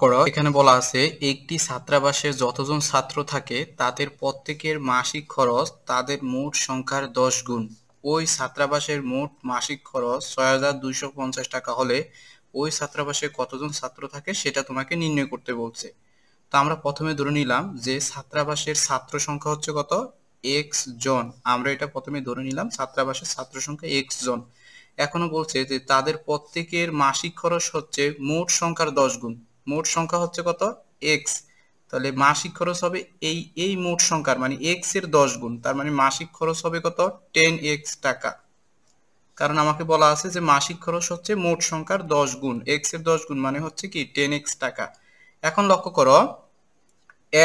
করো এখানে বলা আছে একটি ছাত্রাবাসে যতজন ছাত্র থাকে তাদের প্রত্যেকের মাসিক খরচ তাদের মোট সংখ্যার 10 গুণ। ওই ছাত্রাবাসের মোট মাসিক খরচ ৬,২৫০ টাকা হলে ওই ছাত্রাবাসে কতজন ছাত্র থাকে সেটা তোমাকে নির্ণয় করতে বলছে। তো আমরা প্রথমে ধরে নিলাম যে ছাত্রাবাসের ছাত্র সংখ্যা হচ্ছে কত, এক্স জন। আমরা এটা প্রথমে ধরে নিলাম ছাত্রাবাসের ছাত্র সংখ্যা এক্স জন। এখনো বলছে যে তাদের প্রত্যেকের মাসিক খরচ হচ্ছে মোট সংখ্যার 10 গুণ। মোট সংখ্যা হচ্ছে কত, এক্স। তাহলে মাসিক খরচ হবে এই মোট সংখ্যার মানে এক্স এর 10 গুণ। তার মানে মাসিক খরচ হবে কত, 10x টাকা। কারণ আমাকে বলা আছে যে মাসিক খরচ হচ্ছে মোট সংখ্যার 10 গুণ, এক্স এর 10 গুণ মানে হচ্ছে কি 10x টাকা। এখন লক্ষ্য করো,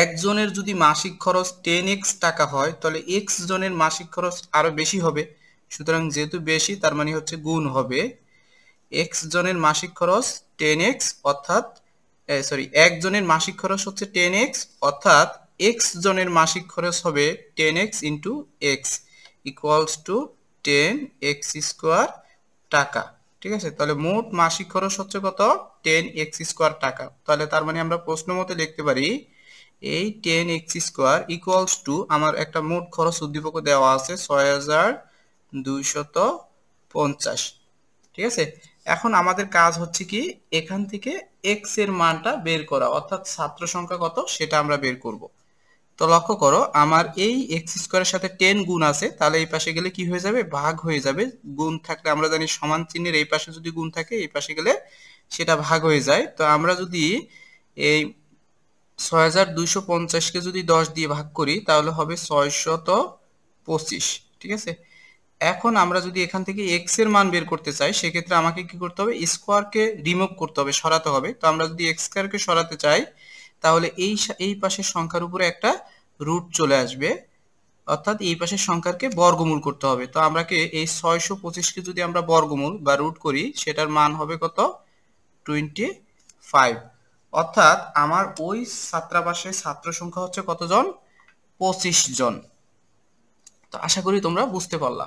একজনের যদি মাসিক খরচ 10x টাকা হয় তাহলে এক্স জনের মাসিক খরচ আরো বেশি হবে। সুতরাং যেহেতু বেশি তার মানে হচ্ছে গুণ হবে। এক্স জনের মাসিক খরচ 10x অর্থাৎ একজনের মাসিক খরচ হচ্ছে 10x অর্থাৎ এক্স জনের মাসিক খরচ হবে 10x into x equals to 10x square টাকা। ঠিক আছে, তাহলে মোট মাসিক খরচ হচ্ছে কত, 10x স্কোয়ার টাকা। তাহলে তার মানে আমরা প্রশ্ন মতে লিখতে পারি এই 10x স্কোয়ার ইকুয়ালস টু আমার একটা মোট খরচ উদ্দীপক দেওয়া আছে ৬,২৫০। ঠিক আছে, এখন আমাদের কাজ হচ্ছে কি এখান থেকে এক্স এর মানটা বের করা, অর্থাৎ ছাত্র সংখ্যা কত সেটা আমরা বের করব। তো লক্ষ্য করো আমার এই এক্স স্কোয়ারের সাথে 10 গুণ আছে, তাহলে এই পাশে গেলে কি হয়ে যাবে, ভাগ হয়ে যাবে। গুণ থাকলে আমরা জানি সমান চিহ্নের এই পাশে যদি গুণ থাকে এই পাশে গেলে সেটা ভাগ হয়ে যায়। তো আমরা যদি এই ৬,২৫০কে যদি 10 দিয়ে ভাগ করি তাহলে হবে ৬২৫। ঠিক আছে, এখন আমরা যদি এখান থেকে এক্স এর মান বের করতে চাই সেক্ষেত্রে আমাকে কি করতে হবে, স্কোয়ারকে রিমুভ করতে হবে, সরাতে হবে। তো আমরা যদি এক্স স্কোয়ারকে সরাতে চাই তাহলে এই পাশের সংখ্যার উপরে একটা রুট চলে আসবে, অর্থাৎ এই পাশের সংখ্যাকে বর্গমূল করতে হবে। তো আমরাকে এই ৬২৫কে যদি আমরা বর্গমূল বা রুট করি সেটার মান হবে কত, 25। অর্থাৎ আমার ওই ছাত্রাবাসের ছাত্র সংখ্যা হচ্ছে কতজন, 25 জন। তো আশা করি তোমরা বুঝতে পারলা।